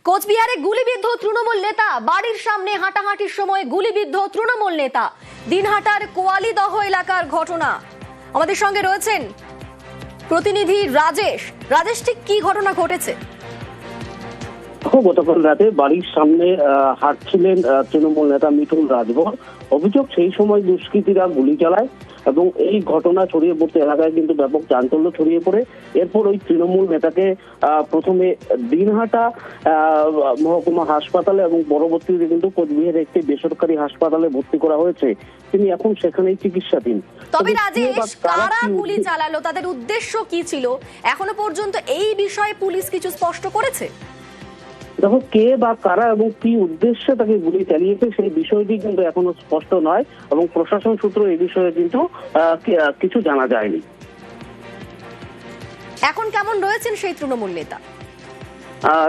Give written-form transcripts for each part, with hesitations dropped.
কোচবিহারে গুলিবিদ্ধ তৃণমূল নেতা, বাড়ির সামনে হাঁটাহাঁটির সময় গুলিবিদ্ধ তৃণমূল নেতা। দিনহাটার কোয়ালিদহ এলাকার ঘটনা। আমাদের সঙ্গে রয়েছেন প্রতিনিধি রাজেশ। রাজেশ, ঠিক কি ঘটনা ঘটেছে? গতকাল রাতে বাড়ির সামনে হাঁটছিলেন তৃণমূল নেতা মিঠুন রাজভর। অভিযোগ, সেই সময় দুষ্কৃতীরা গুলি চালায় এবং এই ঘটনা ছড়িয়ে পড়তে এলাকায় কিন্তু ব্যাপক চাঞ্চল্য ছড়িয়ে পড়ে। এরপর ওই তৃণমূল নেতাকে প্রথমে দিনহাটা মহকুমা হাসপাতালে এবং পরবর্তীতে কিন্তু কোচবিহারের একটি বেসরকারি হাসপাতালে ভর্তি করা হয়েছে। তিনি এখন সেখানেই চিকিৎসাধীন। তবে রাজেশ, কারা গুলি চালালো, তাদের উদ্দেশ্য কি ছিল, এখনো পর্যন্ত এই বিষয়ে পুলিশ কিছু স্পষ্ট করেছে? দেখো, কে বা কারা এবং কি উদ্দেশ্যে তাকে গুলি চালিয়েছে সেই বিষয়টি কিন্তু এখনো স্পষ্ট নয় এবং প্রশাসন সূত্র এই বিষয়ে কিন্তু কিছু জানা যায়নি। এখন কেমন রয়েছেন সেই তৃণমূল নেতা?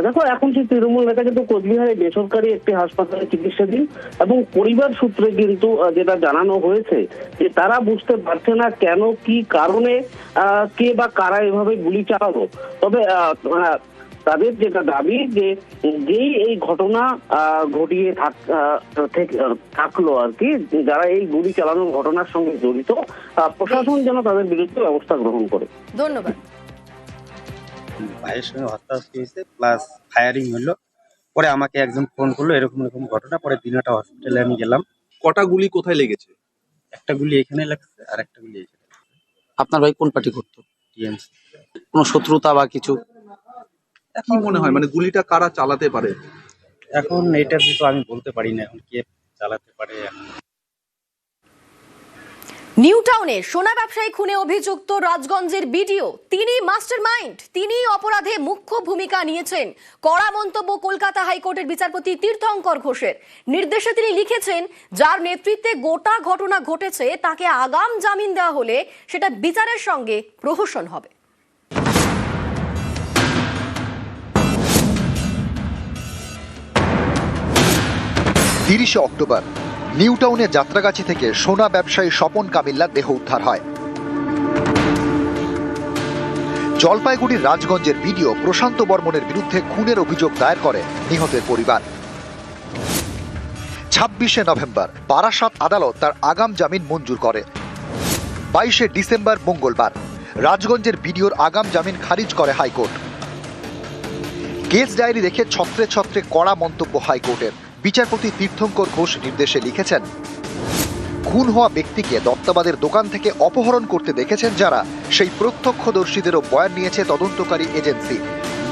দেখো, এখন সেই তৃণমূল নেতা কিন্তু কোচবিহারে বেসরকারি একটি হাসপাতালে চিকিৎসাধীন এবং পরিবার সূত্রে কিন্তু যেটা জানানো হয়েছে যে তারা বুঝতে পারছে না কেন, কি কারণে, কে বা কারা এভাবে গুলি চালালো। তবে তাদের যেটা দাবি যে যেই এই ঘটনা ঘটিয়ে থাকলো আর কি, যারা এই গুলি চালানোর ঘটনার সঙ্গে জড়িত, প্রশাসন যেন তাদের বিরুদ্ধে ব্যবস্থা গ্রহণ করে। ধন্যবাদ। ভাইয়ের সঙ্গে হত্যাহত্যি হয়েছে, প্লাস ফায়ারিং হলো। পরে আমাকে একজন ফোন করলো এরকম এরকম ঘটনা। পরে দিনহাটা হসপিটালে আমি গেলাম। কটা গুলি কোথায় লেগেছে? একটা গুলি এখানে লাগছে আর একটা গুলি এখানে। আপনার ভাই কোন পার্টি করতো? টিএমসি। কোনো শত্রুতা বা কিছু? কি মনে হয়, মানে গুলিটা কারা চালাতে পারে? এখন এটার তো আমি বলতে পারি না এখন কে চালাতে পারে। নিউ টাউনে সোনা ব্যবসায়ী খুনে অভিযুক্ত রাজগঞ্জের বিডিও, তিনি মাস্টারমাইন্ড, তিনি অপরাধে মুখ্য ভূমিকা নিয়েছেন। কড়া মন্তব্য কলকাতা হাইকোর্টের বিচারপতি তীর্থঙ্কর ঘোষের। নির্দেশে তিনি লিখেছেন, যার নেতৃত্বে গোটা ঘটনা ঘটেছে তাকে আগাম জামিন দেওয়া হলে সেটা বিচারের সঙ্গে প্রহসন হবে। অক্টোবর নিউ টাউনে যাত্রাগাছি থেকে সোনা ব্যবসায়ী স্বপন কামিল্লার দেহ উদ্ধার হয়। জলপাইগুড়ির রাজগঞ্জের বিডিও প্রশান্ত বর্মনের বিরুদ্ধে খুনের অভিযোগ দায়ের করে নিহতের পরিবার। 26শে নভেম্বর বারাসাত আদালত তার আগাম জামিন মঞ্জুর করে। 22শে ডিসেম্বর মঙ্গলবার রাজগঞ্জের বিডিওর আগাম জামিন খারিজ করে হাইকোর্ট। কেস ডায়েরি দেখে ছত্রে ছত্রে কড়া মন্তব্য হাইকোর্টের। বিচারপতি তীর্থঙ্কর ঘোষ নির্দেশে লিখেছেন, খুন হওয়া ব্যক্তিকে দত্তাবাদের দোকান থেকে অপহরণ করতে দেখেছেন যারা, সেই প্রত্যক্ষদর্শীদেরও বয়ান নিয়েছে তদন্তকারী এজেন্সি।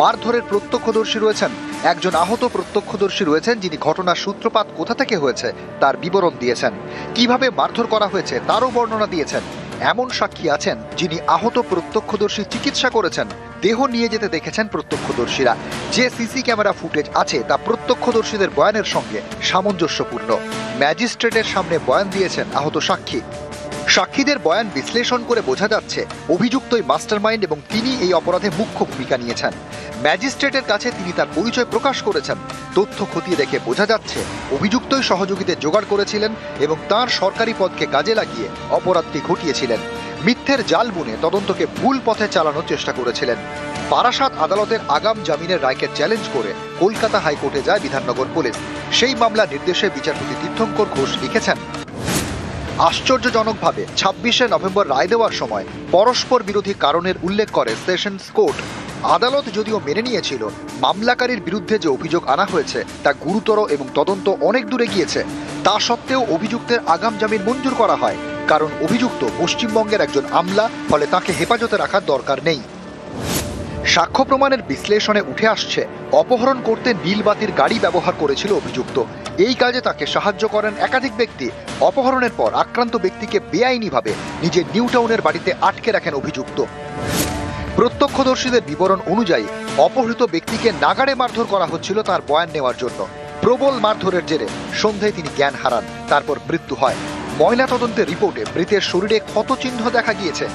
মারধরের প্রত্যক্ষদর্শী রয়েছেন, একজন আহত প্রত্যক্ষদর্শী রয়েছেন যিনি ঘটনার সূত্রপাত কোথা থেকে হয়েছে তার বিবরণ দিয়েছেন, কিভাবে মারধর করা হয়েছে তারও বর্ণনা দিয়েছেন। এমন সাক্ষী আছেন যিনি আহত প্রত্যক্ষদর্শী চিকিৎসা করেছেন, দেহ নিয়ে যেতে দেখেছেন প্রত্যক্ষদর্শীরা। যে সিসি ক্যামেরা ফুটেজ আছে তা প্রত্যক্ষদর্শীদের বয়ানের সঙ্গে সামঞ্জস্যপূর্ণ। ম্যাজিস্ট্রেটের সামনে বয়ান দিয়েছেন আহত সাক্ষী। সাক্ষীদের বয়ান বিশ্লেষণ করে বোঝা যাচ্ছে অভিযুক্তই মাস্টারমাইন্ড এবং তিনি এই অপরাধে মুখ্য ভূমিকা নিয়েছেন। ম্যাজিস্ট্রেটের কাছে তিনি তার পরিচয় প্রকাশ করেছেন। তথ্য খতিয়ে দেখে বোঝা যাচ্ছে অভিযুক্তই সহযোগীদের জোগাড় করেছিলেন এবং তার সরকারি পদকে কাজে লাগিয়ে অপরাধটি ঘটিয়েছিলেন। মিথ্যের জাল বুনে তদন্তকে ভুল পথে চালানোর চেষ্টা করেছিলেন। বারাসাত আদালতের আগাম জামিনের রায়কে চ্যালেঞ্জ করে কলকাতা হাইকোর্টে যায় বিধাননগর পুলিশ। সেই মামলা নির্দেশে বিচারপতি তীর্থঙ্কর ঘোষ লিখেছেন, আশ্চর্যজনকভাবে 26শে নভেম্বর রায় দেওয়ার সময় পরস্পর বিরোধী কারণের উল্লেখ করে সেশনস কোর্ট। আদালত যদিও মেনে নিয়েছিল মামলাকারীর বিরুদ্ধে যে অভিযোগ আনা হয়েছে তা গুরুতর এবং তদন্ত অনেক দূরে গিয়েছে, তা সত্ত্বেও অভিযুক্তের আগাম জামিন মঞ্জুর করা হয়, কারণ অভিযুক্ত পশ্চিমবঙ্গের একজন আমলা, ফলে তাকে হেফাজতে রাখার দরকার নেই। সাক্ষ্য প্রমাণের বিশ্লেষণে উঠে আসছে অপহরণ করতে নীলবাতির গাড়ি ব্যবহার করেছিল অভিযুক্ত। এই কাজে তাকে সাহায্য করেন একাধিক ব্যক্তি। অপহরণের পর আক্রান্ত ব্যক্তিকে বেআইনিভাবে নিজের নিউ টাউনের বাড়িতে আটকে রাখেন অভিযুক্ত। প্রত্যক্ষদর্শীদের বিবরণ অনুযায়ী অপহৃত ব্যক্তিকে নাগাড়ে মারধর করা হচ্ছিল তার বয়ান নেওয়ার জন্য। প্রবল মারধরের জেরে সন্ধ্যায় তিনি জ্ঞান হারান, তারপর মৃত্যু হয়। ময়নাতদন্তের রিপোর্টে মৃতের শরীরে ক্ষতচিহ্ন দেখা গিয়েছে।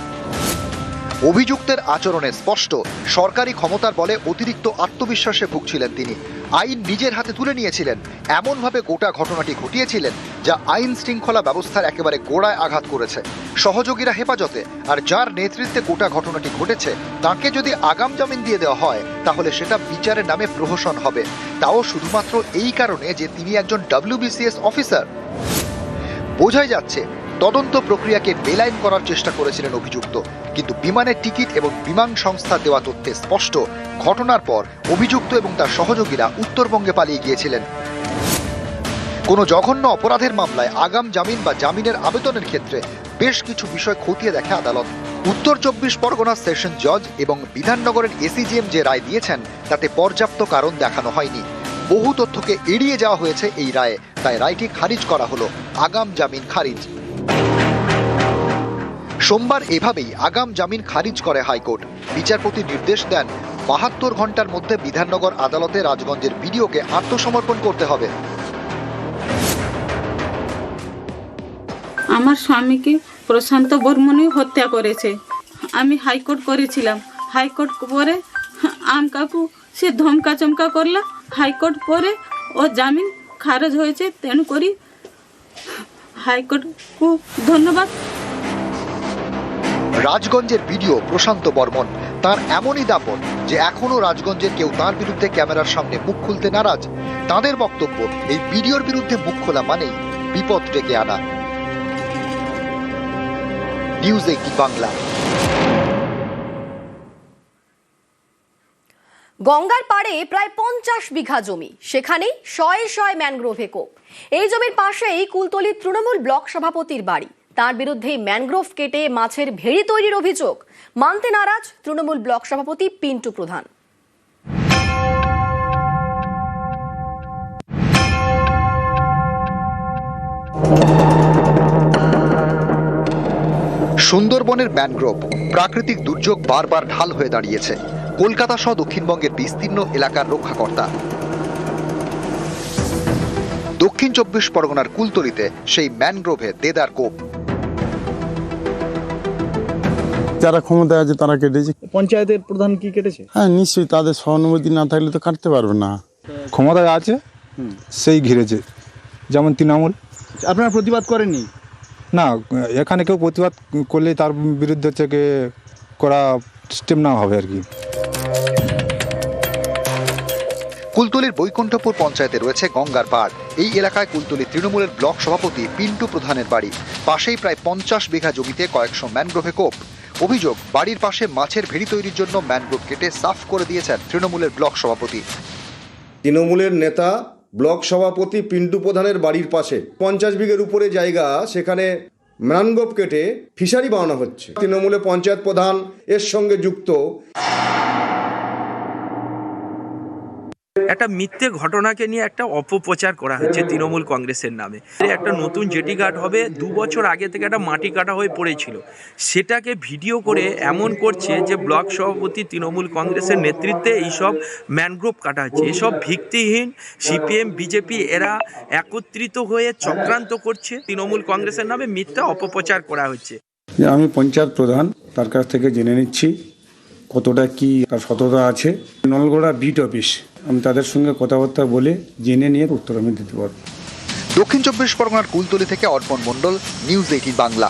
অভিযুক্তের আচরণে স্পষ্ট সরকারি ক্ষমতার বলে অতিরিক্ত আত্মবিশ্বাসে ভুগছিলেন তিনি। আইন নিজের হাতে তুলে নিয়েছিলেন, এমনভাবে গোটা ঘটনাটি ঘটিয়েছিলেন যা আইন শৃঙ্খলা ব্যবস্থার একেবারে গোড়ায় আঘাত করেছে। সহযোগীরা হেফাজতে, আর যার নেতৃত্বে গোটা ঘটনাটি ঘটেছে তাকে যদি আগাম জামিন দিয়ে দেওয়া হয় তাহলে সেটা বিচারের নামে প্রহসন হবে, তাও শুধুমাত্র এই কারণে যে তিনি একজন WBCS অফিসার। বোঝাই যাচ্ছে তদন্ত প্রক্রিয়াকে বেলাইন করার চেষ্টা করেছিলেন অভিযুক্ত, কিন্তু বিমানের টিকিট এবং বিমান সংস্থা দেওয়া তথ্যে স্পষ্ট ঘটনার পর অভিযুক্ত এবং তার সহযোগীরা উত্তরবঙ্গে পালিয়ে গিয়েছিলেন। কোনো জঘন্য অপরাধের মামলায় আগাম জামিন বা জামিনের আবেদনের ক্ষেত্রে বেশ কিছু বিষয় খতিয়ে দেখে আদালত। উত্তর 24 পরগনা সেশন জজ এবং বিধাননগরের ACGM যে রায় দিয়েছেন তাতে পর্যাপ্ত কারণ দেখানো হয়নি। বহু তথ্যকে এড়িয়ে যাওয়া হয়েছে এই রায়ে, তাই রায়টি খারিজ করা হলো। আগাম জামিন খারিজ। সোমবার এভাবেই আগাম জামিন খারিজ করে হাইকোর্ট। বিচারপতি নির্দেশ দেন 72 ঘন্টার মধ্যে বিধাননগর আদালতে রাজগঞ্জের বিডিওকে আত্মসমর্পণ করতে হবে। আমার স্বামীকে প্রশান্ত বর্মনই হত্যা করেছে। আমি হাইকোর্ট করেছিলাম, হাইকোর্ট পরে আম কাকু সে ধমকা চমকা করলো, হাইকোর্ট পরে ও জামিন খারজ হয়েছে, তেণু করি হাইকোর্টকে ধন্যবাদ। রাজগঞ্জের বিডিও প্রশান্ত বর্মন, তার এমনই দাপট যে এখনো রাজগঞ্জের কেউ তার বিরুদ্ধে ক্যামেরার সামনে মুখ খুলতে নারাজ। তাদের বক্তব্য এই বিডিওর বিরুদ্ধে মুখ খোলা মানেই বিপদ ডেকে আনা। নিউজ 18 বাংলা। গঙ্গার পাড়ে প্রায় 50 বিঘা জমি, সেখানেই শয়ে শয়ে ম্যানগ্রোভ একোপ। এই জমির পাশেই কুলতলি তৃণমূল ব্লক সভাপতির বাড়ি। তার বিরুদ্ধে ম্যানগ্রোভ কেটে মাছের ভেড়ি তৈরির অভিযোগ। মানতে নারাজ তৃণমূল ব্লক সভাপতি পিন্টু প্রধান। সুন্দরবনের ম্যানগ্রোভ প্রাকৃতিক দুর্যোগ বারবার ঢাল হয়ে দাঁড়িয়েছে। কলকাতা সহ দক্ষিণবঙ্গের বিস্তীর্ণ এলাকার রক্ষাকর্তা। দক্ষিণ 24 পরগনার কুলতলিতে সেই ম্যানগ্রোভে দেদার কোপ। যারা ক্ষমতায় আছে তারা কেটেছে। পঞ্চায়েতের প্রধান কি কেটেছে? হ্যাঁ নিশ্চয়ই, তাদের সহানুভূতি না থাকলে তো কাটতে পারবে না। ক্ষমতায় আছে সেই ঘিরেছে, যেমন তৃণমূল। আপনারা প্রতিবাদ করেননি? না, এখানে কেউ প্রতিবাদ করলেই তার বিরুদ্ধে থেকে করা স্টেপ নেওয়া হবে আর কি। কুলতলির বৈকুণ্ঠপুর পঞ্চায়েতে রয়েছে গঙ্গার পাড়। এই এলাকায় কুলতলি তৃণমূলের ব্লক সভাপতি পিন্টু প্রধানের বাড়ি। পাশেই প্রায় 50 বিঘা জমিতে কয়েকশো ম্যানগ্রোভে কোপ। অভিযোগ, বাড়ির পাশে মাছের ভেড়ি তৈরির জন্য ম্যানগ্রোভ কেটে সাফ করে দিয়েছেন তৃণমূলের ব্লক সভাপতি। তৃণমূলের নেতা ব্লক সভাপতি পিন্টু প্রধানের বাড়ির পাশে 50 বিঘের উপরে জায়গা, সেখানে ম্যানগ্রোভ কেটে ফিশারি বানানো হচ্ছে। তৃণমূলের পঞ্চায়েত প্রধান এর সঙ্গে যুক্ত। একটা মিথ্যে ঘটনাকে নিয়ে একটা অপপ্রচার করা হচ্ছে তৃণমূল কংগ্রেসের নামে। একটা নতুন জেটি ঘাট হবে, 2 বছর আগে থেকে একটা মাটি কাটা হয়ে পড়েছিল, সেটাকে ভিডিও করে এমন করছে যে ব্লক সভাপতি তৃণমূল কংগ্রেসের নেতৃত্বে এইসব ম্যানগ্রোভ কাটা হচ্ছে। এসব ভিত্তিহীন CPM BJP এরা একত্রিত হয়ে চক্রান্ত করছে, তৃণমূল কংগ্রেসের নামে মিথ্যা অপপ্রচার করা হচ্ছে। আমি পঞ্চায়েত প্রধান, তার কাছ থেকে জেনে নিচ্ছি কতটা কি তার সততা আছে। নলগোড়া বিট অফিস, আমি তাদের সঙ্গে কথাবার্তা বলে জেনে নিয়ে উত্তর আমি দিতে পারব। দক্ষিণ 24 পরগনার কুলতলি থেকে অর্পণ মণ্ডল, নিউজ 18 বাংলা।